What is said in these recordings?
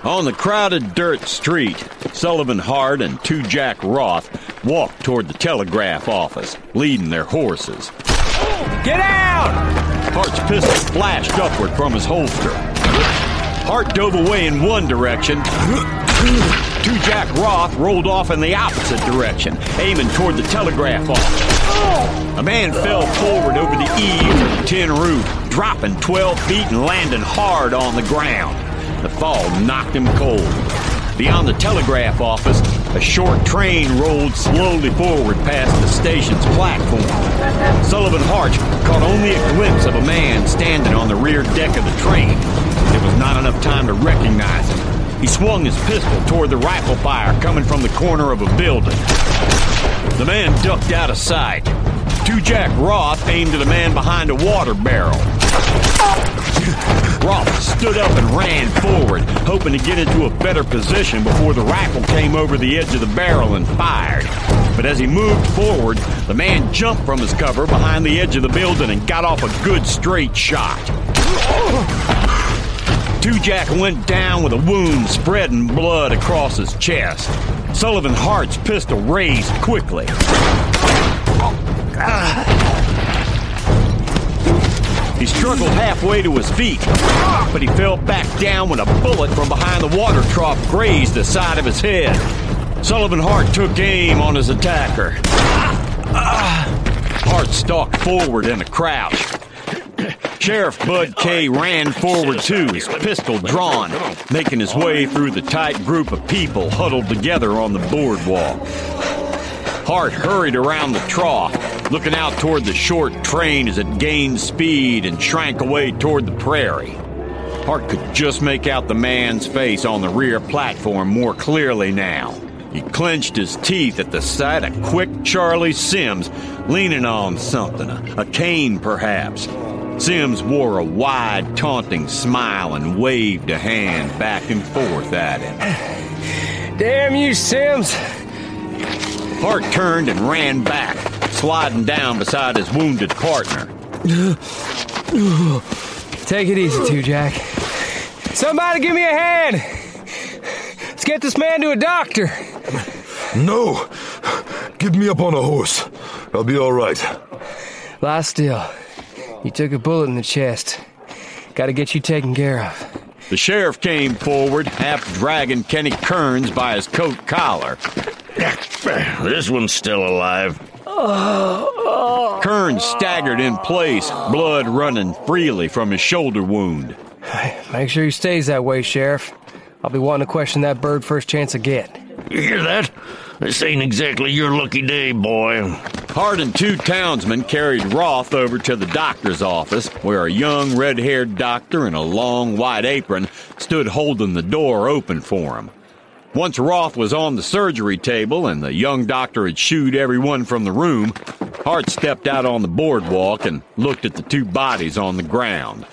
On the crowded dirt street, Sullivan Hart and Two Jack Roth walked toward the telegraph office, leading their horses. Get out! Hart's pistol flashed upward from his holster. Hart dove away in one direction. Two Jack Roth rolled off in the opposite direction, aiming toward the telegraph office. A man fell forward over the eaves of the tin roof, dropping 12 feet and landing hard on the ground. The fall knocked him cold. Beyond the telegraph office, a short train rolled slowly forward past the station's platform. Sullivan Hart caught only a glimpse of a man standing on the rear deck of the train. There was not enough time to recognize him. He swung his pistol toward the rifle fire coming from the corner of a building. The man ducked out of sight. Two Jack Roth aimed at a man behind a water barrel. Roth stood up and ran forward, hoping to get into a better position before the rifle came over the edge of the barrel and fired. But as he moved forward, the man jumped from his cover behind the edge of the building and got off a good straight shot. Two Jack went down with a wound spreading blood across his chest. Sullivan Hart's pistol raised quickly. He struggled halfway to his feet, but he fell back down when a bullet from behind the water trough grazed the side of his head. Sullivan Hart took aim on his attacker. Hart stalked forward in a crouch. Sheriff Bud Kay ran forward too, his pistol drawn, making his way through the tight group of people huddled together on the boardwalk. Hart hurried around the trough, looking out toward the short train as it gained speed and shrank away toward the prairie. Hart could just make out the man's face on the rear platform more clearly now. He clenched his teeth at the sight of quick Charlie Sims leaning on something, a cane perhaps. Sims wore a wide, taunting smile and waved a hand back and forth at him. Damn you, Sims! Hart turned and ran back, sliding down beside his wounded partner. Take it easy, Two Jack. Somebody give me a hand! Let's get this man to a doctor! No! Get me up on a horse. I'll be all right. Lie still. You took a bullet in the chest. Gotta get you taken care of. The sheriff came forward, half dragging Kenny Kearns by his coat collar. This one's still alive. Kearns staggered in place, blood running freely from his shoulder wound. Make sure he stays that way, Sheriff. I'll be wanting to question that bird first chance I get. You hear that? This ain't exactly your lucky day, boy. Hart and two townsmen carried Roth over to the doctor's office, where a young red-haired doctor in a long white apron stood holding the door open for him. Once Roth was on the surgery table and the young doctor had shooed everyone from the room, Hart stepped out on the boardwalk and looked at the two bodies on the ground.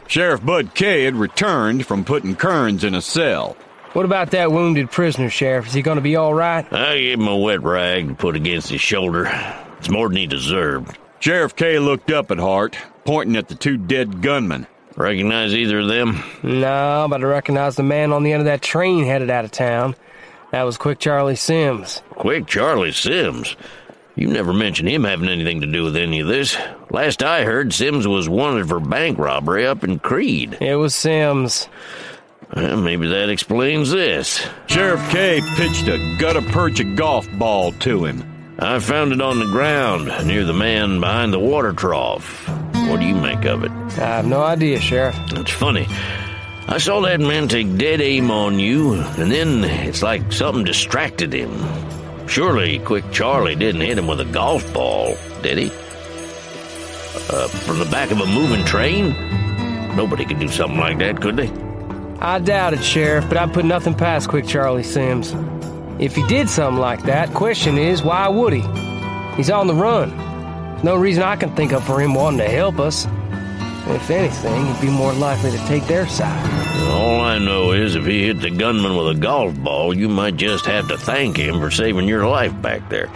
Sheriff Bud Kay had returned from putting Kearns in a cell. What about that wounded prisoner, Sheriff? Is he going to be all right? I gave him a wet rag to put against his shoulder. It's more than he deserved. Sheriff Kay looked up at Hart, pointing at the two dead gunmen. Recognize either of them? No, but I recognize the man on the end of that train headed out of town. That was Quick Charlie Sims. Quick Charlie Sims? You never mentioned him having anything to do with any of this. Last I heard, Sims was wanted for bank robbery up in Creed. It was Sims. Well, maybe that explains this. Sheriff Kay pitched a gutta-percha golf ball to him. I found it on the ground near the man behind the water trough. What do you make of it? I have no idea, Sheriff. It's funny. I saw that man take dead aim on you, and then it's like something distracted him. Surely Quick Charlie didn't hit him with a golf ball, did he? From the back of a moving train? Nobody could do something like that, could they? I doubt it, Sheriff, but I'd put nothing past Quick Charlie Sims. If he did something like that, question is, why would he? He's on the run. No reason I can think of for him wanting to help us. If anything, he'd be more likely to take their side. All I know is if he hit the gunman with a golf ball, you might just have to thank him for saving your life back there.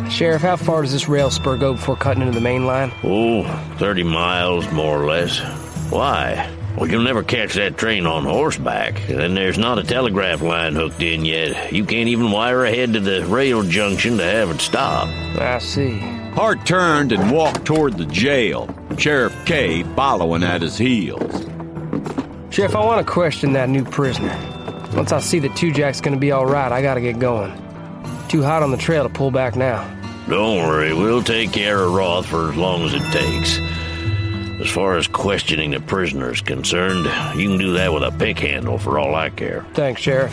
Sheriff, how far does this rail spur go before cutting into the main line? Oh, 30 miles, more or less. Why? Well, you'll never catch that train on horseback. And there's not a telegraph line hooked in yet. You can't even wire ahead to the rail junction to have it stop. I see. Hart turned and walked toward the jail, Sheriff Kay following at his heels. Sheriff, I want to question that new prisoner. Once I see that Two Jack's gonna be all right, I gotta get going. Too hot on the trail to pull back now. Don't worry, we'll take care of Roth for as long as it takes. As far as questioning the prisoner is concerned, you can do that with a pick handle for all I care. Thanks, Sheriff.